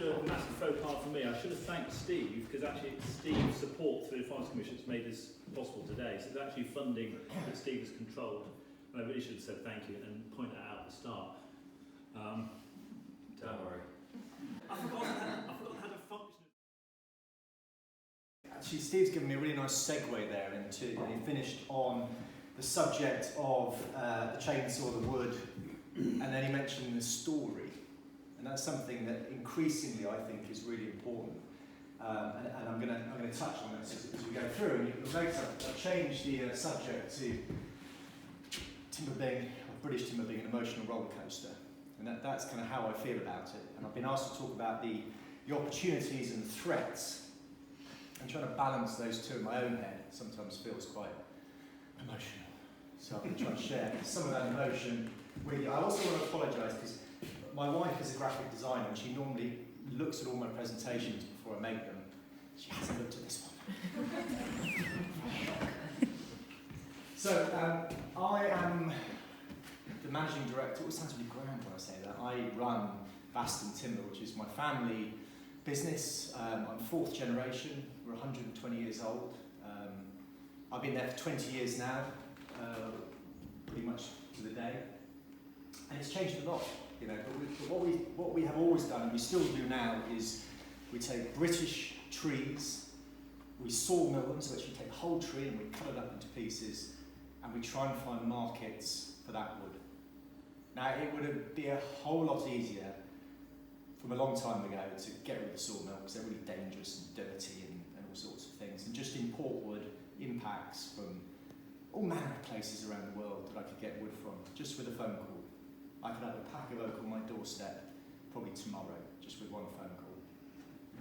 A massive faux pas for me. I should have thanked Steve, because actually it's Steve's support through the Finance Commission that's made this possible today. So it's actually funding that Steve has controlled. And I really should have said thank you and point that out at the start. Don't worry. I forgot how to function. Actually, Steve's given me a really nice segue there into, he finished on the subject of the chainsaw, the wood, and then he mentioned the story. And that's something that increasingly I think is really important. And I'm going to touch on this as we go through. And you'll notice I've changed the subject to British timber being an emotional roller coaster. And that's kind of how I feel about it. And I've been asked to talk about the opportunities and the threats. And trying to balance those two in my own head sometimes feels quite emotional. So I'm trying to share some of that emotion with you. I also want to apologise because my wife is a graphic designer and she normally looks at all my presentations before I make them. She hasn't looked at this one. So I am the managing director. It always sounds really grand when I say that. I run Baston Timber, which is my family business. I'm fourth generation. We're 120 years old. I've been there for 20 years now, pretty much to the day. And it's changed a lot. You know, but what we have always done, and we still do now, is we take British trees, we sawmill them, so we take the whole tree and we cut it up into pieces, and we try and find markets for that wood. Now, it would be a whole lot easier from a long time ago to get rid of the sawmill because they're really dangerous and dirty and all sorts of things, and just import wood impacts from all manner of places around the world that I could get wood from just with a phone call. I could have a pack of oak on my doorstep probably tomorrow, just with one phone call.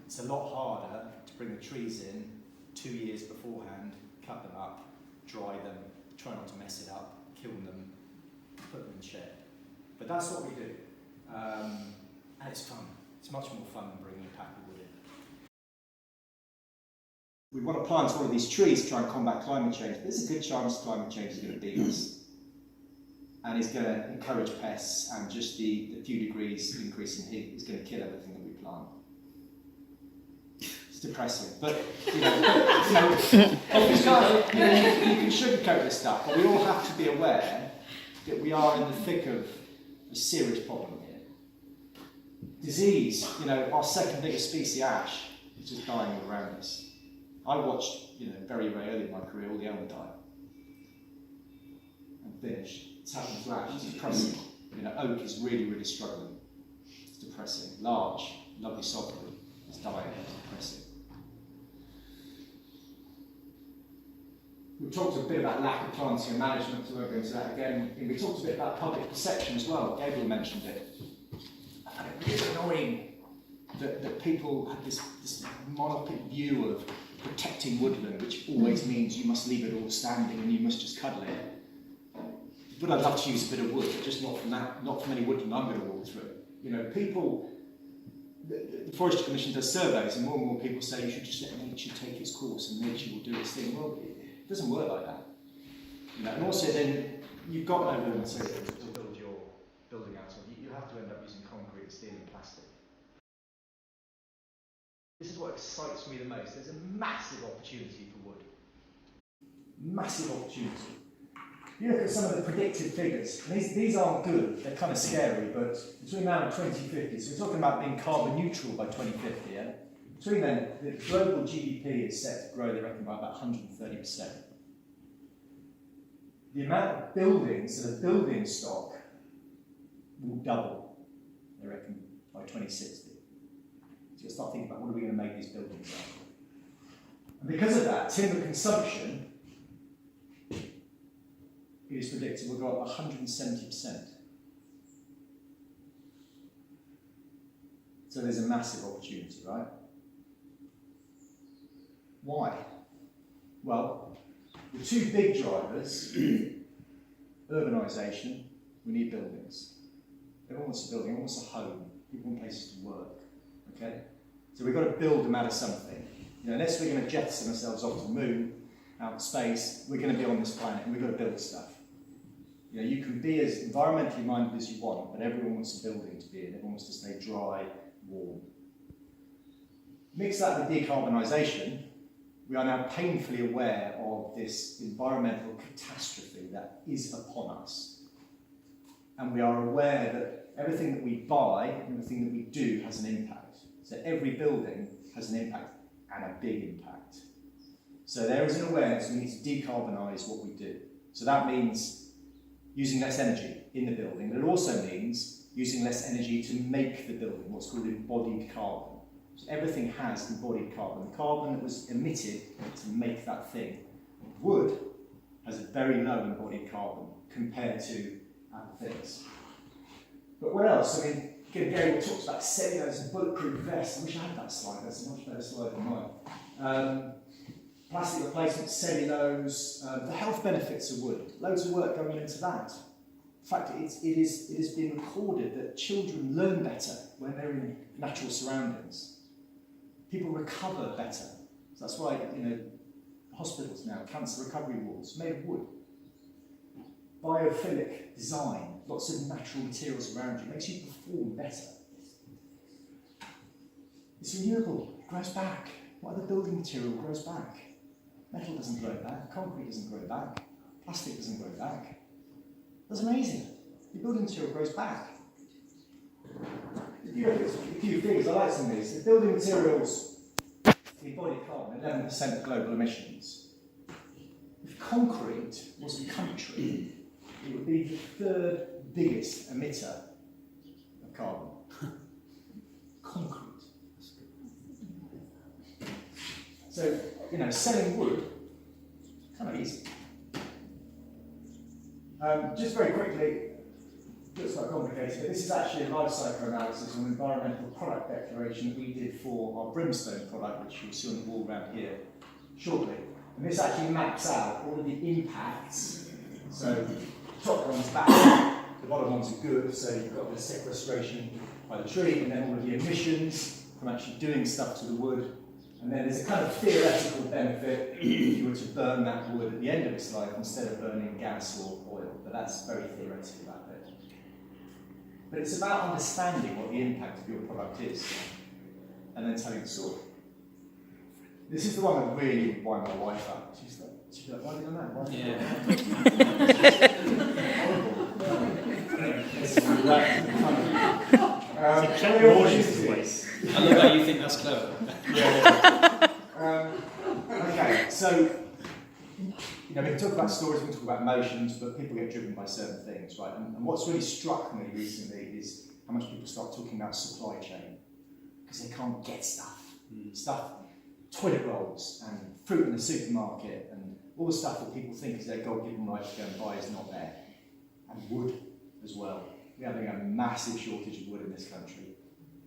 It's a lot harder to bring the trees in 2 years beforehand, cut them up, dry them, try not to mess it up, kill them, put them in the shed. But that's what we do. And it's fun. It's much more fun than bringing a pack of wood in. We want to plant all of these trees to try and combat climate change. There's a good chance climate change is going to beat us. And is going to encourage pests, and just the few degrees increase in heat is going to kill everything that we plant. It's depressing, but you can sugarcoat this stuff, but we all have to be aware that we are in the thick of a serious problem here. Disease, our second biggest species, ash, is just dying all around us. I watched, very, very early in my career, all the elm die and finish. It's happened to ash. It's depressing. Oak is really, really struggling. It's depressing. Large, lovely softwood is dying. It's depressing. We've talked a bit about lack of planting and management, so I won't go into that again. And we talked a bit about public perception as well. Gabriel mentioned it. I find it really annoying that people have this myopic view of protecting woodland, which always means you must leave it all standing and you must just cuddle it. But I'd love to use a bit of wood, but just not from any woodland I'm going to walk through. The Forestry Commission does surveys, and more people say you should just let nature take its course and nature will do its thing. Well, it doesn't work like that. And also then, you've got no raw materials to build your building out of. You have to end up using concrete, steel and plastic. This is what excites me the most. There's a massive opportunity for wood. Massive opportunity. You look at some of the predicted figures, and these aren't good, they're kind of scary, but between now and 2050, so we're talking about being carbon neutral by 2050, yeah? Between then, the global GDP is set to grow, they reckon, by about 130%. The amount of buildings, so the building stock, will double, they reckon, by 2060. So you'll start thinking about what are we going to make these buildings out of. And because of that, timber consumption, it is predicted will go up 170%. So there's a massive opportunity, right? Why? Well, the two big drivers, urbanisation, we need buildings. Everyone wants a building, everyone wants a home, people want places to work, okay? So we've got to build them out of something. Unless we're going to jettison ourselves off to the moon, out in space, we're going to be on this planet and we've got to build stuff. You can be as environmentally minded as you want, but everyone wants a building to be in. Everyone wants to stay dry, warm. Mix that with decarbonisation, we are now painfully aware of this environmental catastrophe that is upon us. And we are aware that everything that we buy, everything that we do has an impact. So every building has an impact, and a big impact. So there is an awareness we need to decarbonise what we do. So that means using less energy in the building, but it also means using less energy to make the building, what's called embodied carbon. So everything has embodied carbon, the carbon that was emitted to make that thing. Wood has a very low embodied carbon compared to other things. But what else? I mean, Gary talks about cellulose and bulletproof vests. I wish I had that slide, that's a much better slide than mine. Plastic replacement, cellulose, the health benefits of wood. Loads of work going into that. In fact, it has been recorded that children learn better when they're in natural surroundings. People recover better. So that's why, hospitals now, cancer recovery wards, made of wood. Biophilic design, lots of natural materials around you, makes you perform better. It's renewable, it grows back. What other building material grows back? Metal doesn't grow back, concrete doesn't grow back, plastic doesn't grow back. That's amazing. The building material grows back. If you look at a few figures, I like some of these. The building materials, the embodied carbon, 11% of global emissions. If concrete was a country, it would be the third biggest emitter of carbon. Concrete. So, selling wood, kind of easy. Just very quickly, looks quite complicated, but this is actually a life cycle analysis on environmental product declaration that we did for our brimstone product, which you'll see on the wall around here shortly. And this actually maps out all of the impacts. So the top one's bad, the bottom ones are good, so you've got the sequestration by the tree, and then all of the emissions from actually doing stuff to the wood. And then there's a kind of theoretical benefit if you were to burn that wood at the end of its life instead of burning gas or oil, but that's very theoretical, that bit. But it's about understanding what the impact of your product is, and then telling the story. This is the one that really wound my wife up. She's like, why have you done that? Why have you done that? It's a check audience voice. I love how you think that's clever. Okay, so we can talk about stories, we can talk about emotions, but people get driven by certain things, right? And what's really struck me recently is how much people start talking about supply chain because they can't get stuff. Stuff, toilet rolls and fruit in the supermarket and all the stuff that people think is their God-given right to go and buy is not there. And wood as well. We're having a massive shortage of wood in this country.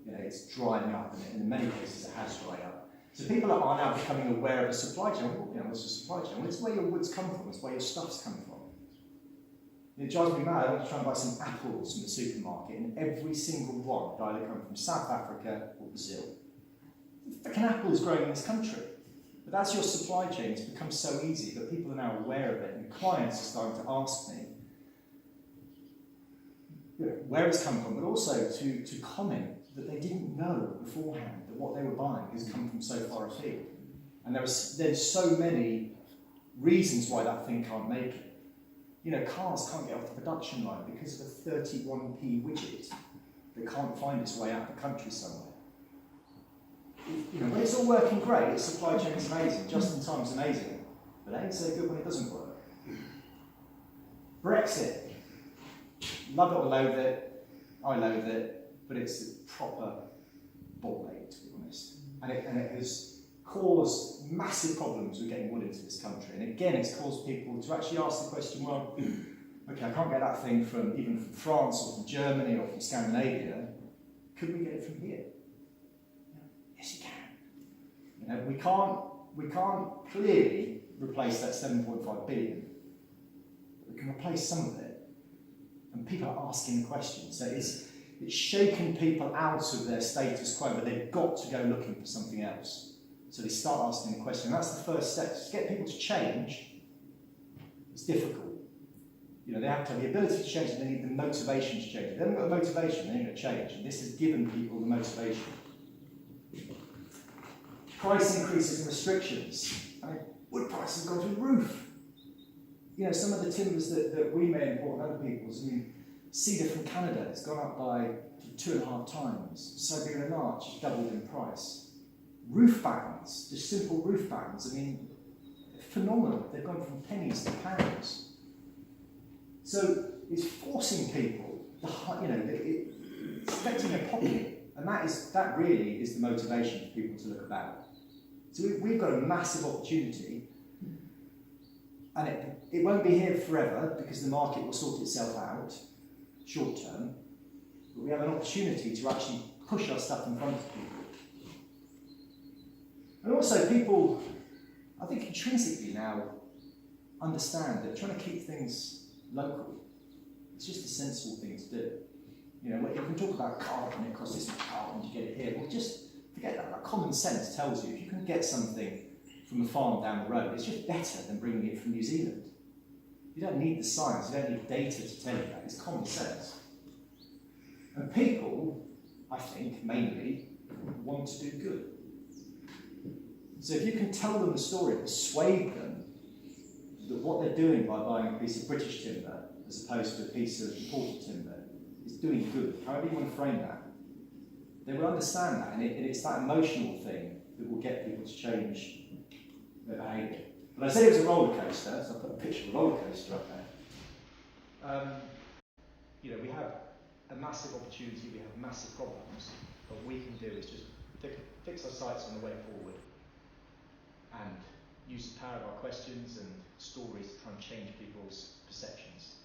It's drying up, and in many cases it has dried up. So people are now becoming aware of the supply chain. What's the supply chain? Well, it's where your woods come from, it's where your stuff's come from. It drives me mad. I went to try and buy some apples from the supermarket, and every single one would either come from South Africa or Brazil. The fucking apple is growing in this country. But that's your supply chain. It's become so easy that people are now aware of it, and clients are starting to ask me where it's come from, but also to comment that they didn't know beforehand that what they were buying has come from so far afield. And there's so many reasons why that thing can't make it. Cars can't get off the production line because of a 31p widget that can't find its way out the country somewhere. When it's all working great, supply chain is amazing, just in time is amazing, but it ain't so good when it doesn't work. Brexit. Love it or loathe it, I loathe it, but it's a proper ball ache, to be honest. And it has caused massive problems with getting wood into this country. And again, it's caused people to actually ask the question, well, okay, I can't get that thing even from France or from Germany or from Scandinavia. Could we get it from here? Yes, you can. We can't clearly replace that 7.5 billion. We can replace some of it. And people are asking the question. So it's shaken people out of their status quo, but they've got to go looking for something else. So they start asking the question. And that's the first step. To get people to change, it's difficult. They have to have the ability to change, and they need the motivation to change. If they haven't got the motivation, they ain't going to change. And this has given people the motivation. price increases and restrictions. I mean, wood prices have gone through the roof. You know, some of the timbers that we may import and other people's, I mean, cedar from Canada has gone up by 2.5 times. Siberian larch has doubled in price. Roof battens, just simple roof battens, I mean, phenomenal. They've gone from pennies to pounds. So it's forcing people, it's affecting their pocket, and that really is the motivation for people to look about. So we've got a massive opportunity, and it won't be here forever because the market will sort itself out, short term, but we have an opportunity to actually push our stuff in front of people. And also people, I think intrinsically now, understand that trying to keep things local, it's just a sensible thing to do. You know, you can talk about carbon, it costs this much carbon to get it here. Well, just forget that. Like, common sense tells you if you can get something from a farm down the road, it's just better than bringing it from New Zealand. You don't need the science, you don't need data to tell you that. It's common sense. And people, I think, mainly, want to do good. So if you can tell them the story, persuade them that what they're doing by buying a piece of British timber as opposed to a piece of imported timber is doing good, however you want to frame that, they will understand that, and it's that emotional thing that will get people to change their behaviour. But I said it was a roller coaster, so I put a picture of a roller coaster up there. You know, we have a massive opportunity, we have massive problems. What we can do is just fix our sights on the way forward and use the power of our questions and stories to try and change people's perceptions.